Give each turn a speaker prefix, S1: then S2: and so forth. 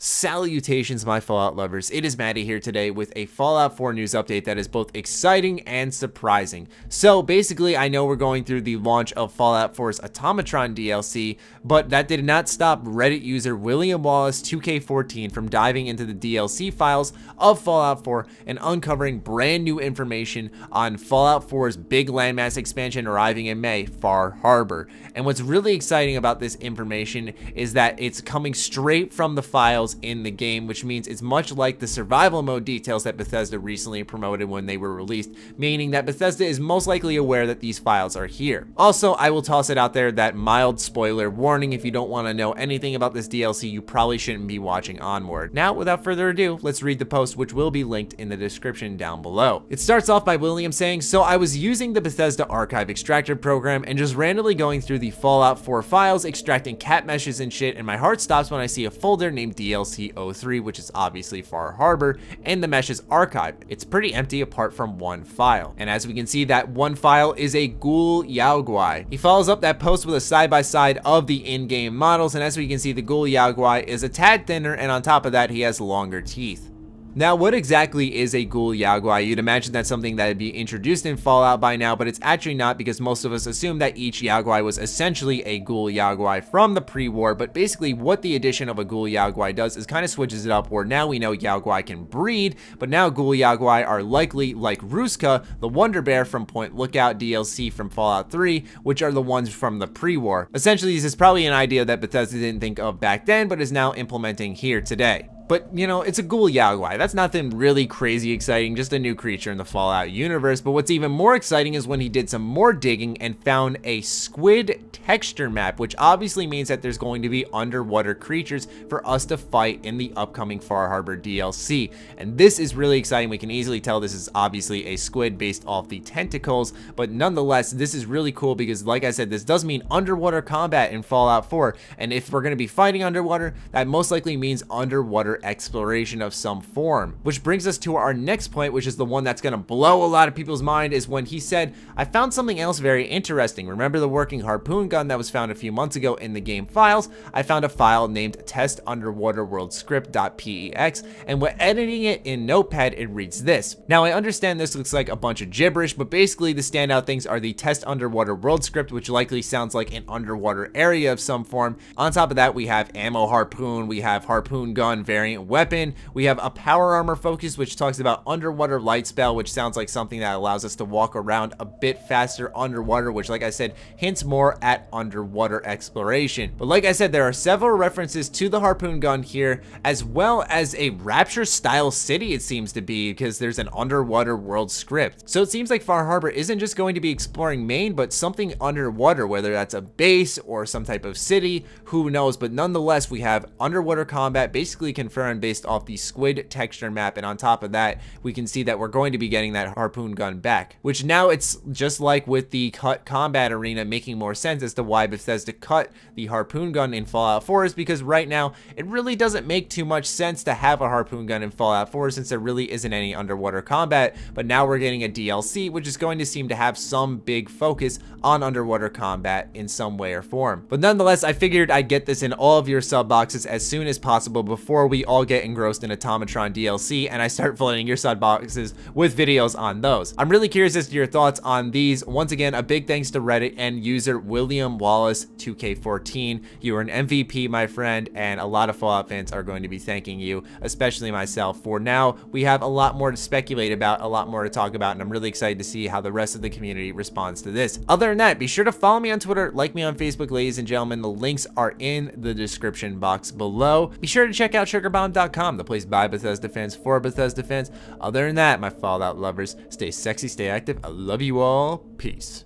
S1: Salutations, my Fallout lovers. It is Matty here today with a Fallout 4 news update that is both exciting and surprising. So basically, I know we're going through the launch of Fallout 4's Automatron DLC, but that did not stop Reddit user William Wallace 2K14 from diving into the DLC files of Fallout 4 and uncovering brand new information on Fallout 4's big landmass expansion arriving in May, Far Harbor. And what's really exciting about this information is that it's coming straight from the files in the game, which means it's much like the survival mode details that Bethesda recently promoted when they were released, meaning that Bethesda is most likely aware that these files are here. Also, I will toss it out there that mild spoiler warning: if you don't want to know anything about this DLC, you probably shouldn't be watching Onward. Now, without further ado, let's read the post, which will be linked in the description down below. It starts off by William saying, "So I was using the Bethesda Archive Extractor program and just randomly going through the Fallout 4 files, extracting cat meshes and shit, and my heart stops when I see a folder named DLC 03, which is obviously Far Harbor, and the meshes archive. It's pretty empty apart from one file. And as we can see, that one file is a Ghoul Guai." He follows up that post with a side-by-side of the in-game models, and as we can see, the Ghoul Guai is a tad thinner, and on top of that, he has longer teeth. Now, what exactly is a Ghoul Guai? You'd imagine that's something that would be introduced in Fallout by now, but it's actually not, because most of us assume that each Guai was essentially a Ghoul Guai from the pre-war. But basically, what the addition of a Ghoul Guai does is kind of switches it up, where now we know Guai can breed, but now Ghoul Guai are likely like Ruska, the Wonder Bear from Point Lookout DLC from Fallout 3, which are the ones from the pre-war. Essentially, this is probably an idea that Bethesda didn't think of back then, but is now implementing here today. But, you know, it's a Ghoul Guai. That's nothing really crazy exciting, just a new creature in the Fallout universe. But what's even more exciting is when he did some more digging and found a squid texture map, which obviously means that there's going to be underwater creatures for us to fight in the upcoming Far Harbor DLC. And this is really exciting. We can easily tell this is obviously a squid based off the tentacles, but nonetheless, this is really cool because, like I said, this does mean underwater combat in Fallout 4. And if we're going to be fighting underwater, that most likely means underwater exploration of some form. Which brings us to our next point, which is the one that's going to blow a lot of people's mind, is when he said, "I found something else very interesting. Remember the working harpoon gun that was found a few months ago in the game files? I found a file named testunderwaterworldscript.pex, and when editing it in Notepad, it reads this." Now, I understand this looks like a bunch of gibberish, but basically the standout things are the test underwater world script, which likely sounds like an underwater area of some form. On top of that, we have ammo harpoon, we have harpoon gun variant weapon, we have a power armor focus, which talks about underwater light spell, which sounds like something that allows us to walk around a bit faster underwater, which, like I said, hints more at underwater exploration. But like I said, there are several references to the harpoon gun here, as well as a Rapture style city, it seems to be, because there's an underwater world script. So it seems like Far Harbor isn't just going to be exploring Maine, but something underwater, whether that's a base or some type of city, who knows. But nonetheless, we have underwater combat basically confirmed based off the squid texture map, and on top of that, we can see that we're going to be getting that harpoon gun back, which now it's just like with the cut combat arena, making more sense as to why Bethesda cut the harpoon gun in Fallout 4, is because right now it really doesn't make too much sense to have a harpoon gun in Fallout 4 since there really isn't any underwater combat. But now we're getting a DLC which is going to seem to have some big focus on underwater combat in some way or form. But nonetheless, I figured I'd get this in all of your sub boxes as soon as possible before we all get engrossed in Automatron DLC and I start flooding your sub boxes with videos on those. I'm really curious as to your thoughts on these. Once again, a big thanks to Reddit and user William Wallace 2K14. You are an MVP, my friend, and a lot of Fallout fans are going to be thanking you, especially myself. For now, we have a lot more to speculate about, a lot more to talk about, and I'm really excited to see how the rest of the community responds to this. Other than that, be sure to follow me on Twitter, like me on Facebook, ladies and gentlemen. The links are in the description box below. Be sure to check out SugarBomb.com, the place by Bethesda fans for Bethesda fans. Other than that, my Fallout lovers, stay sexy, stay active. I love you all. Peace.